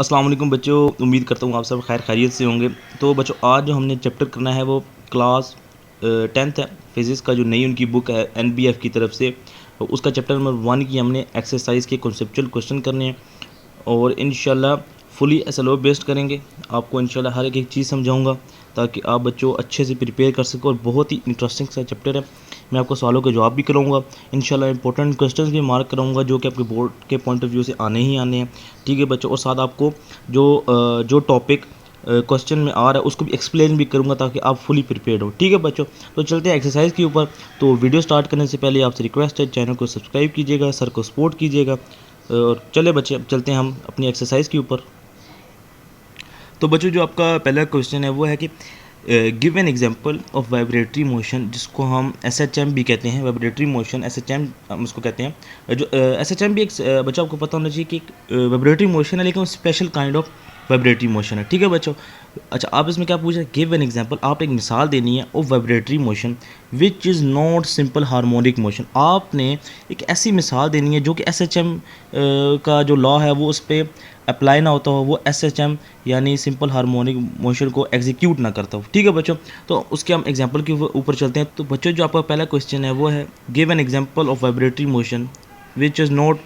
अस्सलाम वालेकुम बच्चों, उम्मीद करता हूँ आप सब खैर खैरियत से होंगे। तो बच्चों आज जो हमने चैप्टर करना है वो क्लास 10th है, फिज़िक्स का जो नई उनकी बुक है एनबीएफ की तरफ से। उसका चैप्टर नंबर 1 की हमने एक्सरसाइज के कॉन्सेप्चुअल क्वेश्चन करने हैं और इंशाल्लाह फुली एसएलओ बेस्ड करेंगे। आपको इंशाल्लाह हर एक चीज़ समझाऊंगा ताकि आप बच्चों अच्छे से प्रिपेयर कर सको और बहुत ही इंटरेस्टिंग सा चैप्टर है। मैं आपको सवालों के जवाब भी कराऊंगा, इंशाल्लाह इंपॉर्टेंट क्वेश्चंस भी मार्क कराऊंगा जो कि आपके बोर्ड के पॉइंट ऑफ व्यू से आने ही आने हैं। ठीक है बच्चों, और साथ आपको जो टॉपिक क्वेश्चन में आ रहा है उसको भी एक्सप्लेन भी करूंगा ताकि आप फुली प्रिपेयर्ड हो। ठीक है बच्चों, तो चलते हैं एक्सरसाइज के ऊपर। तो वीडियो स्टार्ट करने से पहले आपसे रिक्वेस्ट है चैनल को सब्सक्राइब कीजिएगा, सर को सपोर्ट कीजिएगा। और चले बच्चे अब चलते हैं हम अपनी एक्सरसाइज के ऊपर। तो बच्चों जो आपका पहला क्वेश्चन है वो है कि give an example of vibratory motion, जिसको हम एसएचएम भी कहते हैं। वाइब्रेटरी मोशन एसएचएम हम उसको कहते हैं। जो एसएचएम भी एक बच्चों आपको पता होना चाहिए कि एक वाइब्रेटरी मोशन है, लेकिन special kind of vibratory motion है। ठीक है बच्चों, अच्छा आप इसमें क्या पूछ रहे हैं, गिव एन एग्जांपल, आप एक मिसाल देनी है of vibratory motion which is not simple harmonic motion. आपने एक ऐसी मिसाल देनी है जो कि एसएचएम का जो लॉ है वो उस पर अप्लाई ना होता हो, वो एसएचएम यानी सिंपल हार्मोनिक मोशन को एग्जीक्यूट ना करता हो। ठीक है बच्चों, तो उसके हम एग्जांपल के ऊपर चलते हैं। तो बच्चों जो आपका पहला क्वेश्चन है वो है give an example of vibratory motion which is not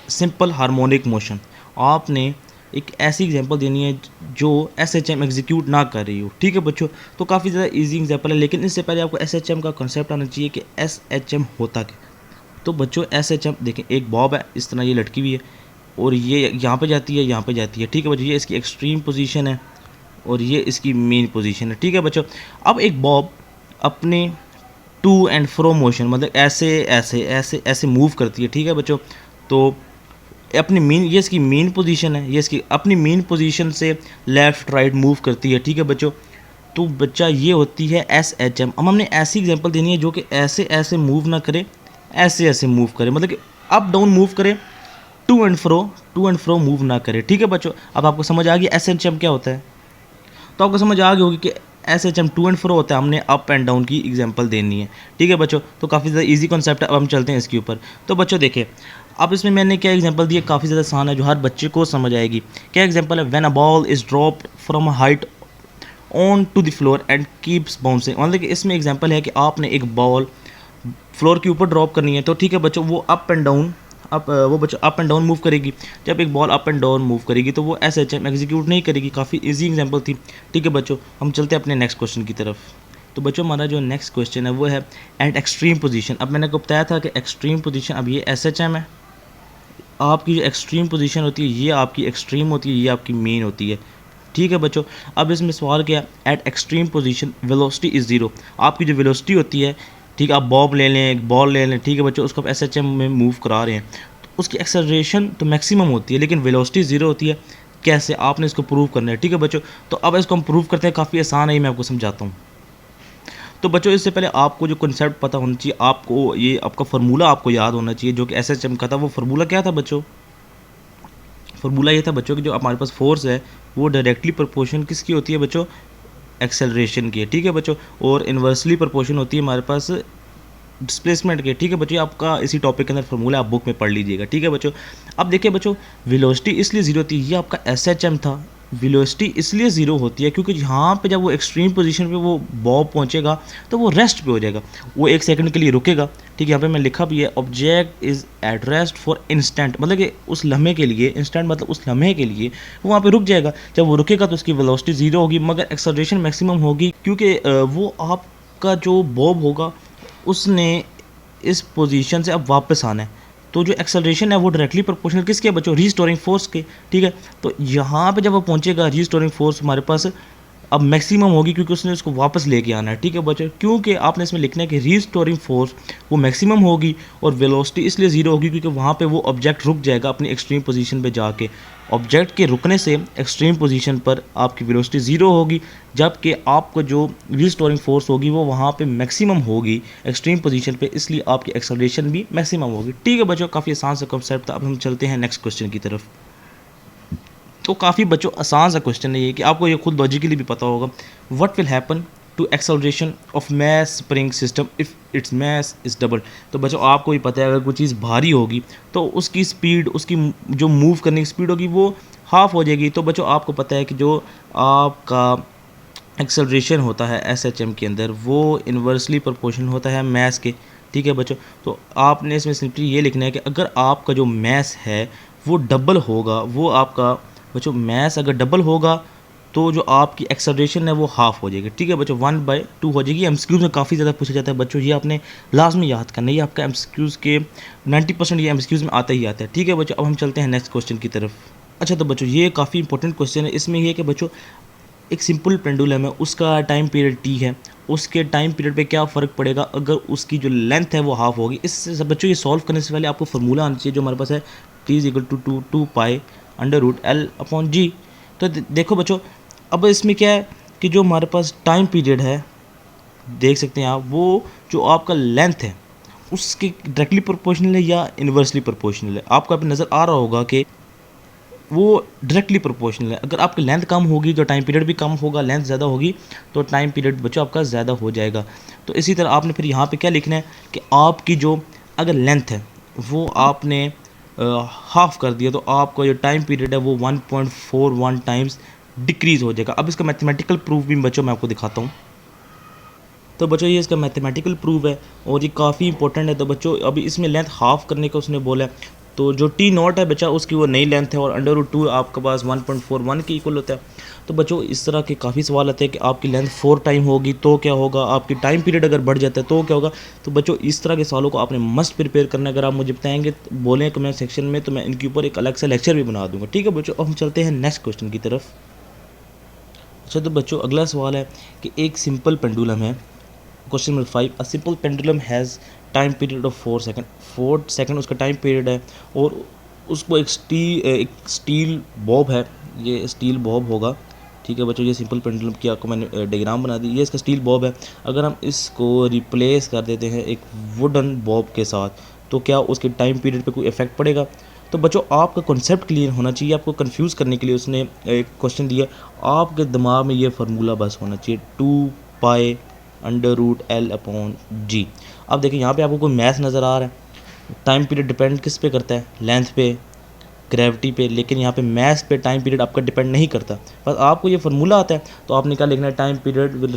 simple harmonic motion. आपने एक ऐसी एग्जांपल देनी है जो एसएचएम एग्जीक्यूट ना कर रही हो। ठीक है बच्चों, तो काफ़ी ज़्यादा इजी एग्जांपल है, लेकिन इससे पहले आपको एसएचएम का कॉन्सेप्ट आना चाहिए कि एसएचएम होता क्या। तो बच्चों एसएचएम देखें, एक बॉब है, इस तरह ये लटकी हुई है और ये यहाँ पे जाती है, यहाँ पे जाती है। ठीक है बच्चों, ये इसकी एक्सट्रीम पोजीशन है और ये इसकी मेन पोजीशन है। ठीक है बच्चों, अब एक बॉब अपने टू एंड फ्रो मोशन मतलब ऐसे ऐसे ऐसे ऐसे मूव करती है। ठीक है बच्चों, तो अपनी मेन, ये इसकी मेन पोजीशन है, ये इसकी अपनी मेन पोजीशन से लेफ़्ट राइट मूव करती है। ठीक है बच्चों, तो बच्चा ये होती है एस एच एम। अब हमने ऐसी एग्जांपल देनी है जो कि ऐसे ऐसे मूव ना करे, ऐसे ऐसे मूव करे, मतलब कि अप डाउन मूव करे, टू एंड फ्रो मूव ना करे। ठीक है बच्चों, अब आपको समझ आ गई एस एच एम क्या होता है, तो आपको समझ आ गई होगी कि S H M to and fro होता है, हमने अप एंड डाउन की एग्जांपल देनी है। ठीक है बच्चों, तो काफ़ी ज़्यादा इजी कॉन्सेप्ट है। अब हम चलते हैं इसके ऊपर। तो बच्चों देखिए, अब इसमें मैंने क्या एग्जांपल दी है, काफ़ी ज़्यादा आसान है जो हर बच्चे को समझ आएगी। क्या एग्जांपल है, when a ball is dropped from a height on to the floor and keeps bouncing. मतलब कि इसमें एग्जांपल है कि आपने एक बॉल फ्लोर के ऊपर ड्रॉप करनी है, तो ठीक है बच्चों वो अप एंड डाउन वो बच्चों अप एंड डाउन मूव करेगी। जब एक ball up and down move करेगी तो वो एस एच एम एग्जीक्यूट नहीं करेगी। काफ़ी इजी एग्जांपल थी। ठीक है बच्चों, हम चलते हैं अपने नेक्स्ट क्वेश्चन की तरफ। तो बच्चों हमारा जो नेक्स्ट क्वेश्चन है वो है एट एक्सट्रीम पोजीशन। अब मैंने आपको बताया था कि एक्सट्रीम पोजीशन, अब ये एस एच एम है, आपकी जो एक्सट्रीम पोजीशन होती है ये आपकी एक्सट्रीम होती है, ये आपकी मेन होती है। ठीक है बच्चों, अब इसमें सवाल क्या है, eight extreme position velocity is zero. आपकी जो वेलोसिटी होती है, ठीक है, आप बॉब ले लें, बॉल ले लें, ठीक है बच्चों, उसको आप एस एच एम में मूव करा रहे हैं तो उसकी एक्सेलरेशन तो मैक्सिमम होती है लेकिन वेलोसिटी ज़ीरो होती है। कैसे, आपने इसको प्रूव करना है। ठीक है बच्चों, तो अब इसको हम प्रूव करते हैं, काफ़ी आसान है, मैं आपको समझाता हूँ। तो बच्चों इससे पहले आपको जो कॉन्सेप्ट पता होना चाहिए, आपको ये आपका फार्मूला आपको याद होना चाहिए जो कि एस एच एम का था। वो फार्मूला क्या था बच्चों, फार्मूला ये था बच्चों कि जो हमारे पास फोर्स है वो डायरेक्टली प्रोपोर्शन किसकी होती है बच्चों, एक्सेलरेशन की है। ठीक है बच्चों, और इन्वर्सली प्रोपोर्शन होती है हमारे पास डिस्प्लेसमेंट के। ठीक है बच्चों, आपका इसी टॉपिक के अंदर फार्मूला आप बुक में पढ़ लीजिएगा। ठीक है बच्चों, अब देखिए बच्चों, वेलोसिटी इसलिए ज़ीरो थी, ये आपका एस एच एम था। वेलोसिटी इसलिए ज़ीरो होती है क्योंकि यहाँ पे जब वो एक्सट्रीम पोजीशन पे वो बॉब पहुँचेगा तो वो रेस्ट पे हो जाएगा, वो एक सेकंड के लिए रुकेगा। ठीक है, यहाँ पे मैं लिखा भी है, object is at rest for instant, मतलब कि उस लम्हे के लिए, इंस्टेंट मतलब उस लम्हे के लिए वो वहाँ पे रुक जाएगा। जब वो रुकेगा तो उसकी वेलोसिटी ज़ीरो होगी मगर एक्सेलरेशन मैक्सिमम होगी क्योंकि वो आपका जो बॉब होगा उसने इस पोजीशन से अब वापस आना है। तो जो एक्सेलरेशन है वो डायरेक्टली प्रोपोर्शनल किसके बच्चों, रीस्टोरिंग फोर्स के। ठीक है, तो यहाँ पे जब वो पहुँचेगा रीस्टोरिंग फोर्स हमारे पास अब मैक्सिमम होगी क्योंकि उसने उसको वापस लेके आना है। ठीक है बच्चों, क्योंकि आपने इसमें लिखना है कि रीस्टोरिंग फोर्स वो मैक्सिमम होगी और वेलोसिटी इसलिए ज़ीरो होगी क्योंकि वहाँ पे वो ऑब्जेक्ट रुक जाएगा अपनी एक्सट्रीम पोजीशन पे जाके। ऑब्जेक्ट के रुकने से एक्सट्रीम पोजीशन पर आपकी वेलोसिटी ज़ीरो होगी, जबकि आपको जो रीस्टोरिंग फोर्स होगी वो वहाँ पे मैक्सिमम होगी एक्सट्रीम पोजीशन पे, इसलिए आपकी एक्सेलरेशन भी मैक्सिमम होगी। ठीक है बच्चों, काफ़ी आसान सा कॉन्सेप्ट था। अब हम चलते हैं नेक्स्ट क्वेश्चन की तरफ। तो काफ़ी बच्चों आसान सा क्वेश्चन है ये कि आपको ये खुद लॉजिकली भी पता होगा। What will happen to acceleration of mass spring system if its mass is double. तो बच्चों आपको भी पता है अगर कोई चीज़ भारी होगी तो उसकी स्पीड, उसकी जो मूव करने की स्पीड होगी वो हाफ हो जाएगी। तो बच्चों आपको पता है कि जो आपका एक्सेलरेशन होता है एसएचएम के अंदर वो इन्वर्सली प्रोपोर्शनल होता है मैस के। ठीक है बच्चों, तो आपने इसमें सिंपली ये लिखना है कि अगर आपका जो मैस है वो डबल होगा, वो आपका बच्चों मैस अगर डबल होगा तो जो आपकी एक्सेलरेशन है वो हाफ हो जाएगी। ठीक है बच्चों, 1/2 हो जाएगी। एमसीक्यूज़ में काफ़ी ज़्यादा पूछा जाता है बच्चों, ये आपने लाजमी याद करना है। ये आपका एमसीक्यूज़ के 90% ये एमसीक्यूज़ में आता ही आता है। ठीक है बच्चों, अब हम चलते हैं नेक्स्ट क्वेश्चन की तरफ। अच्छा तो बच्चों ये काफ़ी इंपॉर्टेंट क्वेश्चन है। इसमें ये है कि बच्चों एक सिंपल पेंडुलम है, उसका टाइम पीरियड टी है, उसके टाइम पीरियड पे क्या फ़र्क पड़ेगा अगर उसकी जो लेंथ है वो हाफ होगी। इससे बच्चों ये सॉल्व करने से पहले आपको फार्मूला आना चाहिए जो हमारे पास है, T is equal to 2 pi under root L upon G. तो देखो बच्चों, अब इसमें क्या है कि जो हमारे पास टाइम पीरियड है, देख सकते हैं आप, वो जो आपका लेंथ है उसके डायरेक्टली प्रोपोर्शनल है या इन्वर्सली प्रोपोर्शनल है। आपको अब नज़र आ रहा होगा कि वो डायरेक्टली प्रोपोर्शनल है। अगर आपकी लेंथ कम होगी तो टाइम पीरियड भी कम होगा, लेंथ ज़्यादा होगी तो टाइम पीरियड बच्चों आपका ज़्यादा हो जाएगा। तो इसी तरह आपने फिर यहाँ पे क्या लिखना है कि आपकी जो अगर लेंथ है वो आपने हाफ कर दिया तो आपका जो टाइम पीरियड है वो 1.41 टाइम्स डिक्रीज़ हो जाएगा। अब इसका मैथमेटिकल प्रूफ भी बच्चों मैं आपको दिखाता हूँ। तो बच्चों ये इसका मैथमेटिकल प्रूफ है और ये काफ़ी इंपॉर्टेंट है। तो बच्चों अभी इसमें लेंथ हाफ करने का उसने बोला है, तो जो टी नॉट है बच्चा उसकी वो नई लेंथ है और अंडर रूट 2 आपके पास 1.41 के इक्वल होता है। तो बच्चों इस तरह के काफ़ी सवाल आते हैं कि आपकी लेंथ 4 टाइम होगी तो क्या होगा, आपकी टाइम पीरियड अगर बढ़ जाता है तो क्या होगा। तो बच्चों इस तरह के सवालों को आपने मस्ट प्रिपेयर करना है। अगर आप मुझे बताएंगे बोलें कमेंट सेक्शन में तो मैं इनके ऊपर एक अलग से लेक्चर भी बना दूंगा। ठीक है बच्चों, अब हम चलते हैं नेक्स्ट क्वेश्चन की तरफ। अच्छा तो बच्चों अगला सवाल है कि एक सिंपल पेंडुलम है, question number 5, a simple pendulum has time period of 4 second. 4 second उसका टाइम पीरियड है और उसको एक स्टील बॉब है, ये स्टील बॉब होगा। ठीक है बच्चों, ये सिंपल पेंडुलम की आपको मैंने डायग्राम बना दी, ये इसका स्टील बॉब है। अगर हम इसको रिप्लेस कर देते हैं एक वुडन बॉब के साथ तो क्या उसके टाइम पीरियड पे कोई इफेक्ट पड़ेगा। तो बच्चों आपका कॉन्सेप्ट क्लियर होना चाहिए, आपको कंफ्यूज करने के लिए उसने एक क्वेश्चन दिया। आपके दिमाग में ये फार्मूला बस होना चाहिए, 2 pi under root L upon G. अब देखिए यहाँ पे आपको कोई मैथ नज़र आ रहा है, टाइम पीरियड डिपेंड किस पे करता है, लेंथ पे, ग्रेविटी पे, लेकिन यहाँ पे मैथ पे टाइम पीरियड आपका डिपेंड नहीं करता। बस आपको ये फार्मूला आता है तो आपने क्या लिखना है, time period will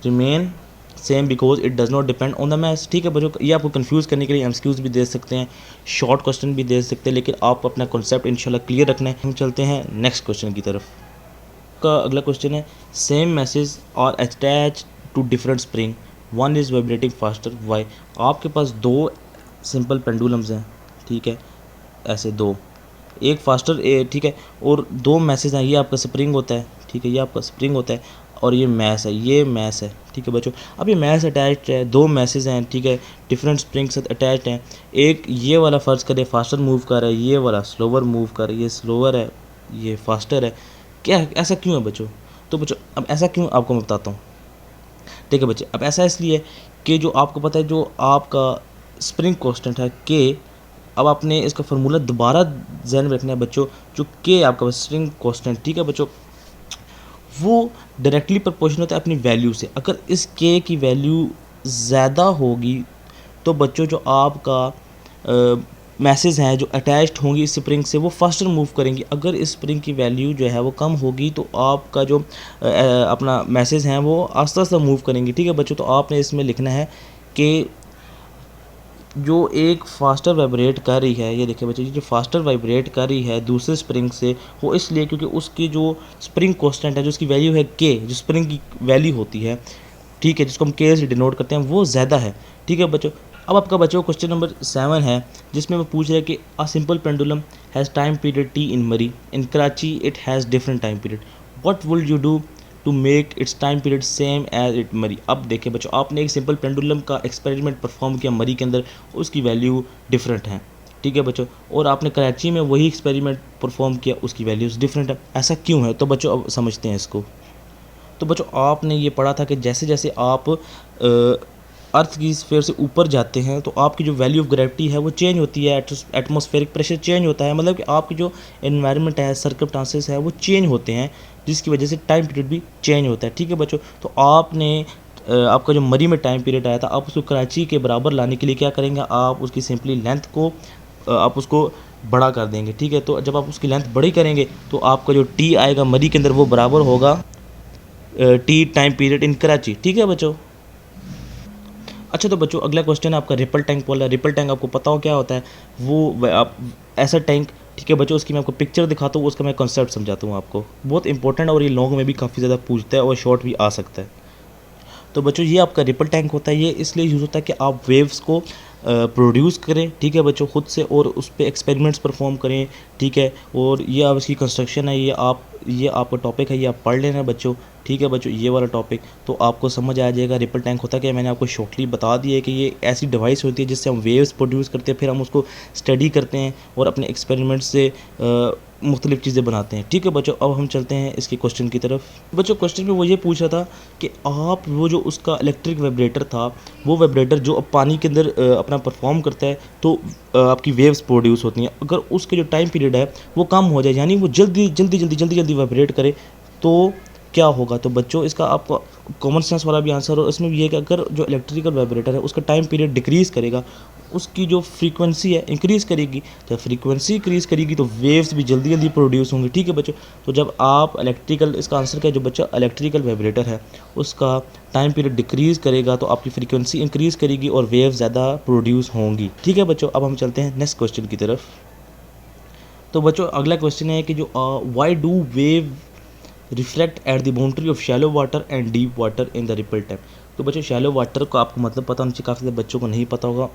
remain same because it does not depend on the maths. ठीक है बच्चों, ये आपको कंफ्यूज करने के लिए एमसीक्यूज भी दे सकते हैं, शॉर्ट क्वेश्चन भी दे सकते हैं, लेकिन आप अपना कॉन्सेप्ट इंशाल्लाह क्लियर रखना है। हम चलते हैं नेक्स्ट क्वेश्चन की तरफ। का अगला क्वेश्चन है, same masses are attached to different spring, one is vibrating faster why. आपके पास दो सिंपल पेंडुलम्स हैं, ठीक है, ऐसे दो, एक फास्टर ठीक है, और दो मैसेज हैं, ये आपका स्प्रिंग होता है, ठीक है, ये आपका स्प्रिंग होता है और ये मैस है, ये मैस है। ठीक है बच्चों, अब ये मैस अटैच्ड है, दो मैसेज हैं, ठीक है, डिफरेंट स्प्रिंग से अटैच्ड हैं। एक ये वाला फ़र्ज़ करें फास्टर मूव कर रहा है, ये वाला स्लोवर मूव कर रहा है, ये स्लोवर है, ये फास्टर है। क्या ऐसा क्यों है बच्चों? तो बच्चों अब ऐसा क्यों आपको मैं बताता हूँ। ठीक है बच्चे, अब ऐसा इसलिए कि जो आपको पता है जो आपका स्प्रिंग कांस्टेंट है के, अब आपने इसका फार्मूला दोबारा ध्यान में रखना है बच्चों, जो के आपका स्प्रिंग कांस्टेंट, ठीक है बच्चों, वो डायरेक्टली प्रोपोर्शनल होता है अपनी वैल्यू से। अगर इस के की वैल्यू ज़्यादा होगी तो बच्चों जो आपका मैसेज हैं जो अटैच्ड होंगी इस स्प्रिंग से वो फास्टर मूव करेंगी। अगर इस स्प्रिंग की वैल्यू जो है वो कम होगी तो आपका जो अपना मैसेज हैं वो आस्ता आस्ता मूव करेंगी। ठीक है बच्चों, तो आपने इसमें लिखना है कि जो एक फास्टर वाइब्रेट कर रही है, ये देखिए बच्चों, ये जो फास्टर वाइब्रेट कर रही है दूसरे स्प्रिंग से, वो इसलिए क्योंकि उसकी जो स्प्रिंग कांस्टेंट है, जो उसकी वैल्यू है के, जो स्प्रिंग की वैल्यू होती है, ठीक है, जिसको हम के से डिनोट करते हैं, वो ज़्यादा है। ठीक है बच्चों, अब आपका बच्चों क्वेश्चन नंबर 7 है जिसमें वो पूछ रहे हैं कि a simple pendulum has time period T in Murree, in Karachi it has different time period, what will you do to make its time period same as it Murree. अब देखिए बच्चों, आपने एक सिंपल पेंडुलम का एक्सपेरिमेंट परफॉर्म किया मरी के अंदर, उसकी वैल्यू डिफरेंट है, ठीक है बच्चों, और आपने कराची में वही एक्सपेरिमेंट परफॉर्म किया, उसकी वैल्यूज़ डिफरेंट है। ऐसा क्यों है? तो बच्चों अब समझते हैं इसको। तो बच्चों आपने ये पढ़ा था कि जैसे जैसे आप अर्थ की स्फीयर से ऊपर जाते हैं तो आपकी जो वैल्यू ऑफ ग्रेविटी है वो चेंज होती है, एटमॉस्फेरिक प्रेशर चेंज होता है, मतलब कि आपकी जो एनवायरनमेंट है, सर्कमस्टांसेस है, वो चेंज होते हैं, जिसकी वजह से टाइम पीरियड भी चेंज होता है। ठीक है बच्चों, तो आपने आपका जो मरी में टाइम पीरियड आया था, आप उसको कराची के बराबर लाने के लिए क्या करेंगे, आप उसकी सिंपली लेंथ को आप उसको बड़ा कर देंगे, ठीक है। तो जब आप उसकी लेंथ बड़ी करेंगे तो आपका जो टी आएगा मरी के अंदर वो बराबर होगा T time period in Karachi, ठीक है बच्चों। अच्छा तो बच्चों अगला क्वेश्चन है आपका रिपल टैंक वाला। रिपल टैंक आपको पता हो क्या होता है, वो आप ऐसा टैंक, ठीक है बच्चों, उसकी मैं आपको पिक्चर दिखाता हूँ, उसका मैं कॉन्सेप्ट समझाता हूँ आपको। बहुत इंपॉर्टेंट और ये लॉन्ग में भी काफ़ी ज़्यादा पूछता है और शॉर्ट भी आ सकता है। तो बच्चों ये आपका रिपल टैंक होता है, ये इसलिए यूज़ होता है कि आप वेव्स को प्रोड्यूस करें, ठीक है बच्चों, खुद से, और उस पर एक्सपेरिमेंट्स परफॉर्म करें, ठीक है। और ये आप इसकी कंस्ट्रक्शन है, ये आपका टॉपिक है, ये आप पढ़ लेना बच्चों, ठीक है बच्चों, ये वाला टॉपिक तो आपको समझ आ जाएगा। रिपल टैंक होता है कि मैंने आपको शॉर्टली बता दिया है कि ये ऐसी डिवाइस होती है जिससे हम वेव्स प्रोड्यूस करते हैं, फिर हम उसको स्टडी करते हैं और अपने एक्सपेरिमेंट से मुख्तलिफ़ चीज़ें बनाते हैं, ठीक है बच्चों। अब हम चलते हैं इसके क्वेश्चन की तरफ। बच्चों क्वेश्चन में वो ये पूछ रहा था कि आप वो जो उसका इलेक्ट्रिक वाइब्रेटर था, वो वाइब्रेटर जो अब पानी के अंदर अपना परफॉर्म करता है तो आपकी वेव्स प्रोड्यूस होती हैं, अगर उसके जो टाइम पीरियड है वो कम हो जाए, यानी वो जल्दी वाइब्रेट करे तो क्या होगा। तो बच्चों इसका आपको कॉमन सेंस वाला भी आंसर हो, इसमें भी ये कि अगर जो इलेक्ट्रिकल वाइब्रेटर है उसका टाइम पीरियड डिक्रीज़ करेगा, उसकी जो फ्रीक्वेंसी है इंक्रीज़ करेगी, जब फ्रीक्वेंसी इंक्रीज़ करेगी तो वेव्स भी जल्दी प्रोड्यूस होंगी, ठीक है बच्चों। तो जब आप इलेक्ट्रिकल, इसका आंसर क्या है, जो बच्चा इलेक्ट्रिकल वाइब्रेटर है उसका टाइम पीरियड डिक्रीज़ करेगा तो आपकी फ्रीक्वेंसी इंक्रीज़ करेगी और वेव ज़्यादा प्रोड्यूस होंगी, ठीक है बच्चों। अब हम चलते हैं नेक्स्ट क्वेश्चन की तरफ। तो बच्चों अगला क्वेश्चन है कि जो why do wave reflect at the boundary of shallow water and deep water in the ripple tank. तो बच्चों शैलो वाटर को आपको मतलब पता होना चाहिए, काफ़ी सारे बच्चों को नहीं पता होगा।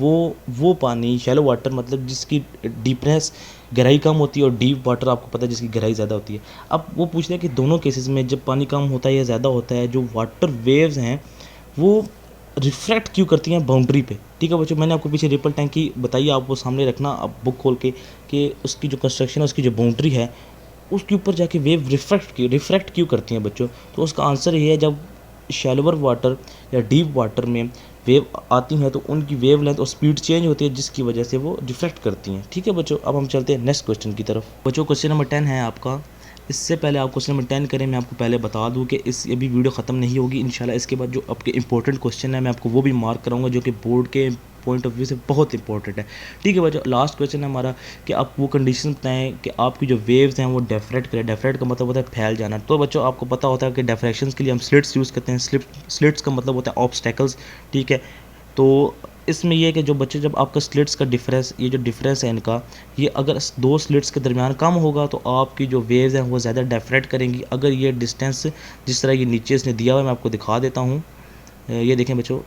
वो पानी शैलो वाटर मतलब जिसकी डीपनेस, गहराई कम होती है, और डीप वाटर आपको पता है जिसकी गहराई ज़्यादा होती है। अब वो पूछते हैं कि दोनों केसेस में जब पानी कम होता है या ज़्यादा होता है, जो वाटर वेव्स हैं वो रिफ्लेक्ट क्यों करती हैं बाउंड्री पे, ठीक है बच्चों। मैंने आपको पीछे रिपल टैंक की बताइए, आप वो सामने रखना, आप बुक खोल के, कि उसकी जो कंस्ट्रक्शन है, उसकी जो बाउंड्री है, उसके ऊपर जाके वेव रिफ्रैक्ट क्यों करती हैं बच्चों। तो उसका आंसर ये है, जब शैलोवर वाटर या डीप वाटर में वेव आती हैं तो उनकी वेव लेंथ और स्पीड चेंज होती है, जिसकी वजह से वो रिफ्लेक्ट करती हैं, ठीक है बच्चों। अब हम चलते हैं नेक्स्ट क्वेश्चन की तरफ। बच्चों क्वेश्चन नंबर 10 है आपका। इससे पहले आप क्वेश्चन नंबर 10 करें, मैं आपको पहले बता दूं कि अभी वीडियो ख़त्म नहीं होगी इंशाल्लाह। इसके बाद जो आपके इंपॉर्टेंट क्वेश्चन है मैं आपको वो भी मार्क कराऊंगा, जो कि बोर्ड के पॉइंट ऑफ व्यू से बहुत इंपॉर्टेंट है, ठीक है बच्चों। लास्ट क्वेश्चन है हमारा कि आप वो कंडीशन बताएं कि आपकी जो वेव्स हैं वो डेफ्रेक्ट करें। डेफ्रेक्ट का मतलब होता है फैल जाना। तो बच्चों आपको पता होता है कि डेफ्रेक्शंस के लिए हम स्लिट्स यूज़ करते हैं। स्लिट्स का मतलब होता है ऑब्स्टेकल्स, ठीक है। तो इसमें यह है कि जो बच्चे, जब आपका स्लिट्स का डिफरेंस, ये जो डिफरेंस है इनका, ये अगर दो स्लिट्स के दरमियान कम होगा तो आपकी जो वेव्स हैं वो ज़्यादा डेफ्रेक्ट करेंगी। अगर ये डिस्टेंस जिस तरह ये नीचे इसने दिया हुआ है, मैं आपको दिखा देता हूँ, ये देखें बच्चों,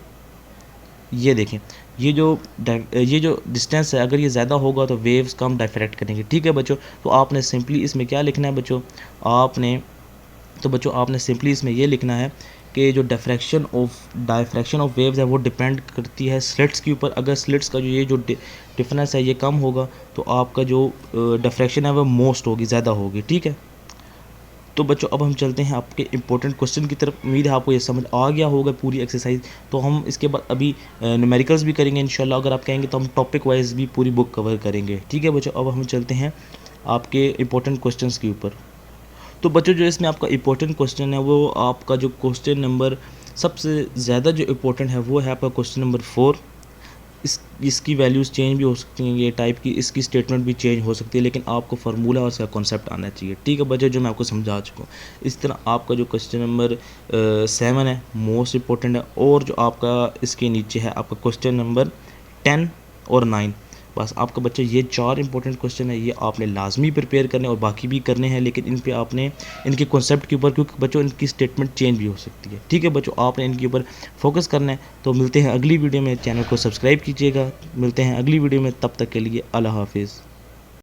ये देखें, ये जो डिस्टेंस है अगर ये ज़्यादा होगा तो वेव्स कम डिफ्रैक्ट करेंगे, ठीक है बच्चों। तो आपने सिंपली इसमें क्या लिखना है बच्चों, आपने सिंपली इसमें ये लिखना है कि जो डायफ्रैक्शन ऑफ वेव्स है वो डिपेंड करती है स्लिट्स के ऊपर। अगर स्लिट्स का जो डिफरेंस है ये कम होगा तो आपका जो डिफ्रैक्शन है वो मोस्ट होगी, ज़्यादा होगी, ठीक है। तो बच्चों अब हम चलते हैं आपके इंपॉर्टेंट क्वेश्चन की तरफ। उम्मीद है आपको ये समझ आ गया होगा पूरी एक्सरसाइज। तो हम इसके बाद अभी न्यूमेरिकल्स भी करेंगे इंशाल्लाह। अगर आप कहेंगे तो हम टॉपिक वाइज भी पूरी बुक कवर करेंगे, ठीक है बच्चों। अब हम चलते हैं आपके इंपॉर्टेंट क्वेश्चंस के ऊपर। तो बच्चों जो इसमें आपका इंपॉर्टेंट क्वेश्चन है वो आपका जो क्वेश्चन नंबर सबसे ज़्यादा जो इंपॉर्टेंट है वो है आपका क्वेश्चन नंबर 4। इसकी वैल्यूज़ चेंज भी हो सकती हैं, ये टाइप की इसकी स्टेटमेंट भी चेंज हो सकती है, लेकिन आपको फार्मूला और इसका कॉन्सेप्ट आना चाहिए, ठीक है बच्चों, जो मैं आपको समझा चुका हूँ। इस तरह आपका जो क्वेश्चन नंबर 7 है मोस्ट इंपॉर्टेंट है, और जो आपका इसके नीचे है आपका क्वेश्चन नंबर 10 और 9। बस आपका बच्चे ये 4 इंपॉर्टेंट क्वेश्चन है, ये आपने लाजमी प्रिपेयर करने और बाकी भी करने हैं, लेकिन इन पे आपने इनके कॉन्सेप्ट के ऊपर, क्योंकि बच्चों इनकी स्टेटमेंट चेंज भी हो सकती है, ठीक है बच्चों, आपने इनके ऊपर फोकस करना है। तो मिलते हैं अगली वीडियो में, चैनल को सब्सक्राइब कीजिएगा। मिलते हैं अगली वीडियो में, तब तक के लिए अल्लाह हाफिज़।